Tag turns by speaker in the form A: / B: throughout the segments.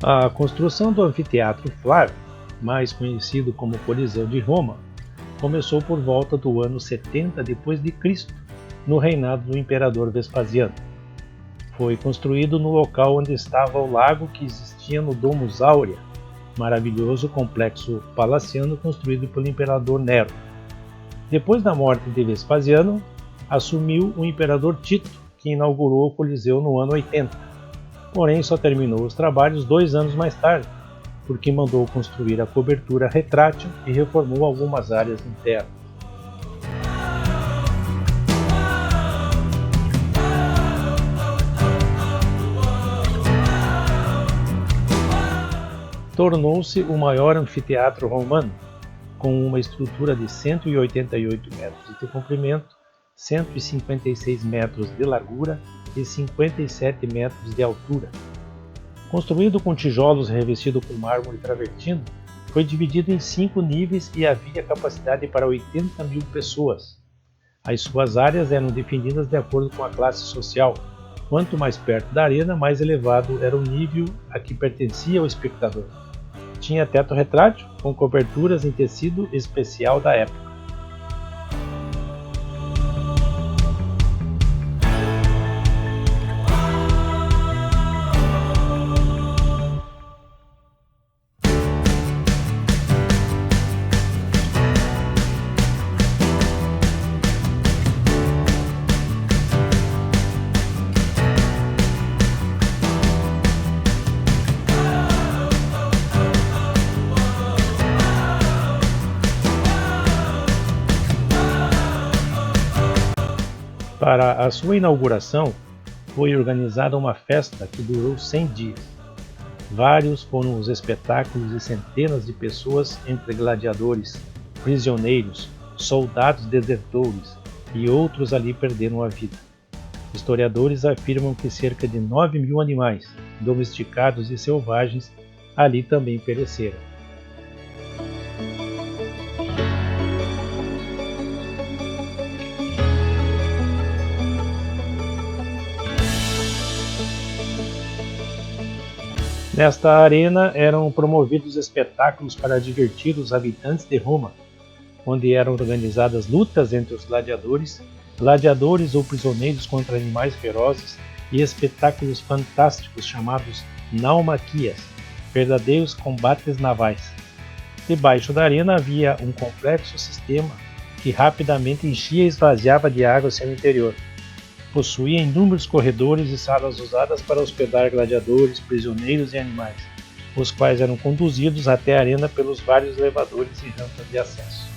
A: A construção do Anfiteatro Flávio, mais conhecido como Coliseu de Roma, começou por volta do ano 70 d.C., no reinado do imperador Vespasiano. Foi construído no local onde estava o lago que existia no Domus Aurea, maravilhoso complexo palaciano construído pelo imperador Nero. Depois da morte de Vespasiano, assumiu o imperador Tito, que inaugurou o Coliseu no ano 80. Porém, só terminou os trabalhos 2 anos mais tarde, porque mandou construir a cobertura retrátil e reformou algumas áreas internas. Tornou-se o maior anfiteatro romano, com uma estrutura de 188 metros de comprimento, 156 metros de largura e 57 metros de altura. Construído com tijolos revestido com mármore travertino, foi dividido em 5 níveis e havia capacidade para 80 mil pessoas. As suas áreas eram definidas de acordo com a classe social. Quanto mais perto da arena, mais elevado era o nível a que pertencia o espectador. Tinha teto retrátil, com coberturas em tecido especial da época. Para a sua inauguração, foi organizada uma festa que durou 100 dias. Vários foram os espetáculos e centenas de pessoas, entre gladiadores, prisioneiros, soldados desertores e outros ali perderam a vida. Historiadores afirmam que cerca de 9 mil animais, domesticados e selvagens, ali também pereceram. Nesta arena eram promovidos espetáculos para divertir os habitantes de Roma, onde eram organizadas lutas entre os gladiadores, gladiadores ou prisioneiros contra animais ferozes e espetáculos fantásticos chamados naumaquias, verdadeiros combates navais. Debaixo da arena havia um complexo sistema que rapidamente enchia e esvaziava de água seu interior. Possuía inúmeros corredores e salas usadas para hospedar gladiadores, prisioneiros e animais, os quais eram conduzidos até a arena pelos vários elevadores e rampas de acesso.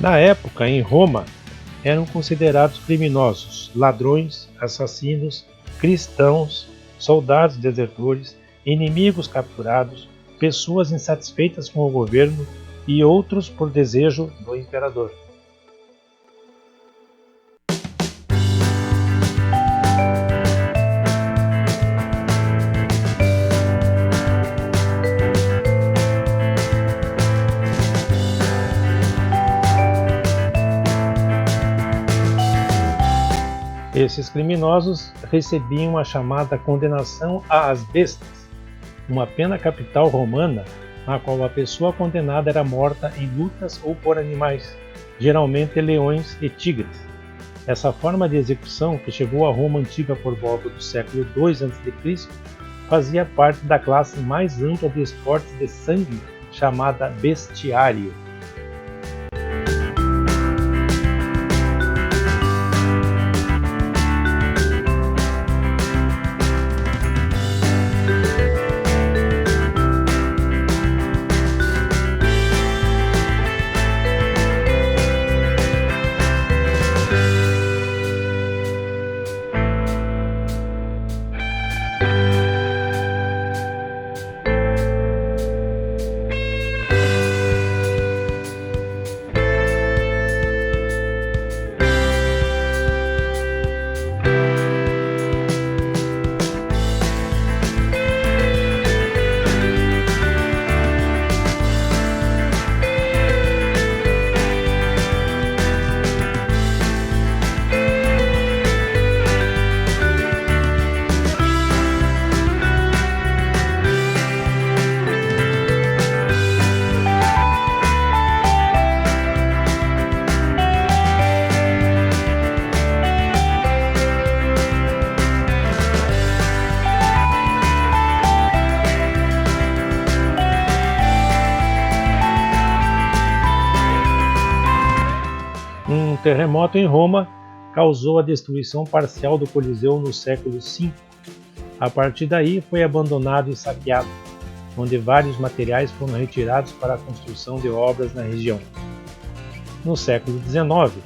A: Na época, em Roma, eram considerados criminosos, ladrões, assassinos, cristãos, soldados desertores, inimigos capturados, pessoas insatisfeitas com o governo e outros por desejo do imperador. Esses criminosos recebiam a chamada condenação às bestas, uma pena capital romana na qual a pessoa condenada era morta em lutas ou por animais, geralmente leões e tigres. Essa forma de execução, que chegou à Roma antiga por volta do século II a.C., fazia parte da classe mais ampla de esportes de sangue chamada bestiário. Um terremoto em Roma causou a destruição parcial do Coliseu no século V. A partir daí foi abandonado e saqueado, onde vários materiais foram retirados para a construção de obras na região. No século XIX,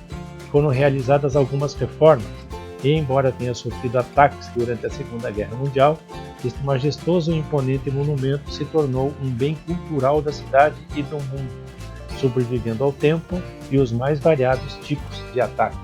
A: foram realizadas algumas reformas e, embora tenha sofrido ataques durante a Segunda Guerra Mundial, este majestoso e imponente monumento se tornou um bem cultural da cidade e do mundo, sobrevivendo ao tempo e os mais variados tipos de ataques.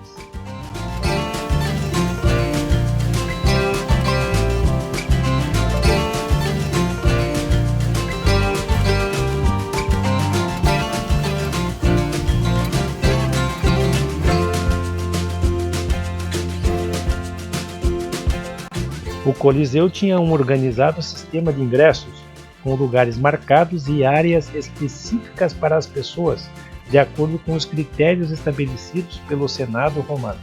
A: O Coliseu tinha um organizado sistema de ingressos, com lugares marcados e áreas específicas para as pessoas, de acordo com os critérios estabelecidos pelo Senado romano.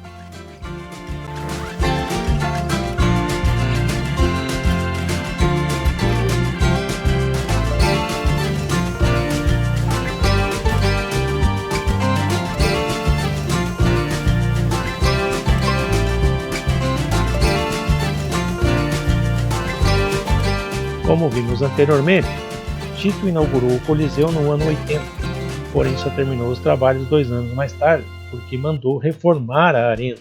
A: Como vimos anteriormente, Tito inaugurou o Coliseu no ano 80, porém só terminou os trabalhos 2 anos mais tarde, porque mandou reformar a arena,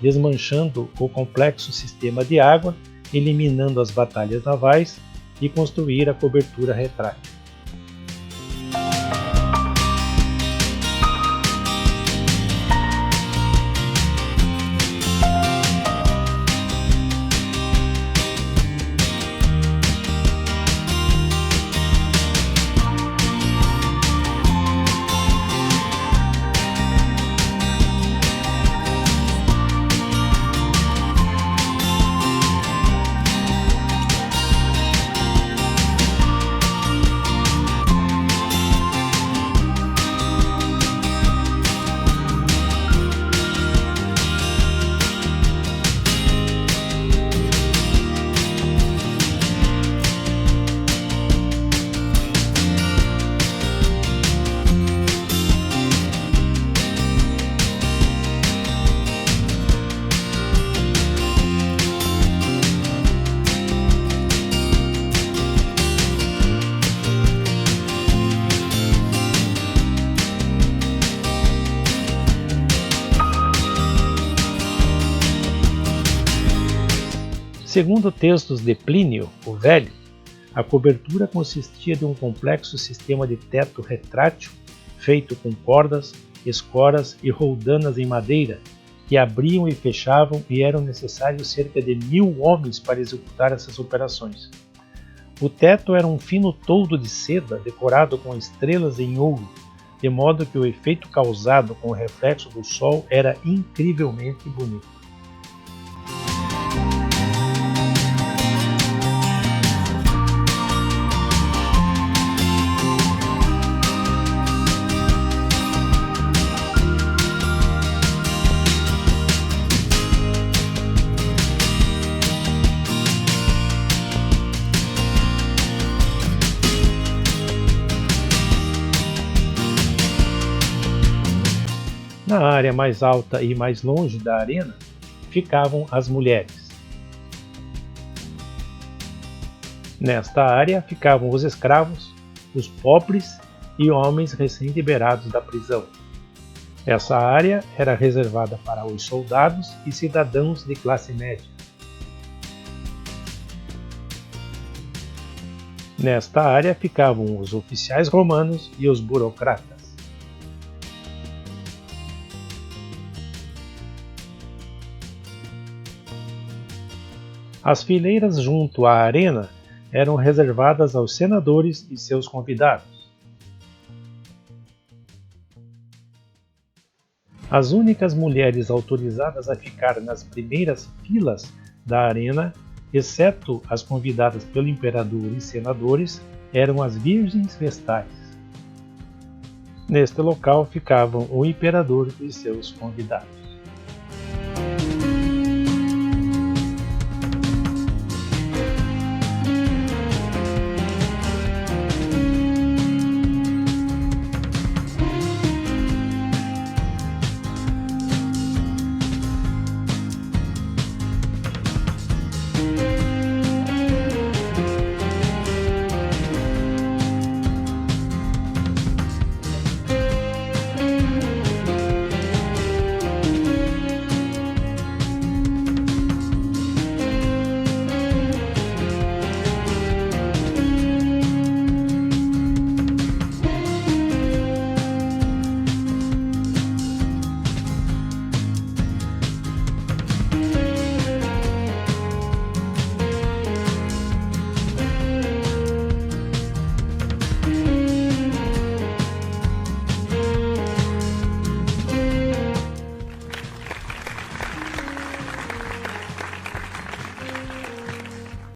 A: desmanchando o complexo sistema de água, eliminando as batalhas navais e construir a cobertura retrátil. Segundo textos de Plínio o Velho, a cobertura consistia de um complexo sistema de teto retrátil feito com cordas, escoras e roldanas em madeira que abriam e fechavam, e eram necessários cerca de 1000 homens para executar essas operações. O teto era um fino toldo de seda decorado com estrelas em ouro, de modo que o efeito causado com o reflexo do sol era incrivelmente bonito. Na área mais alta e mais longe da arena ficavam as mulheres. Nesta área ficavam os escravos, os pobres e homens recém-liberados da prisão. Essa área era reservada para os soldados e cidadãos de classe média. Nesta área ficavam os oficiais romanos e os burocratas. As fileiras junto à arena eram reservadas aos senadores e seus convidados. As únicas mulheres autorizadas a ficar nas primeiras filas da arena, exceto as convidadas pelo imperador e senadores, eram as virgens vestais. Neste local ficavam o imperador e seus convidados.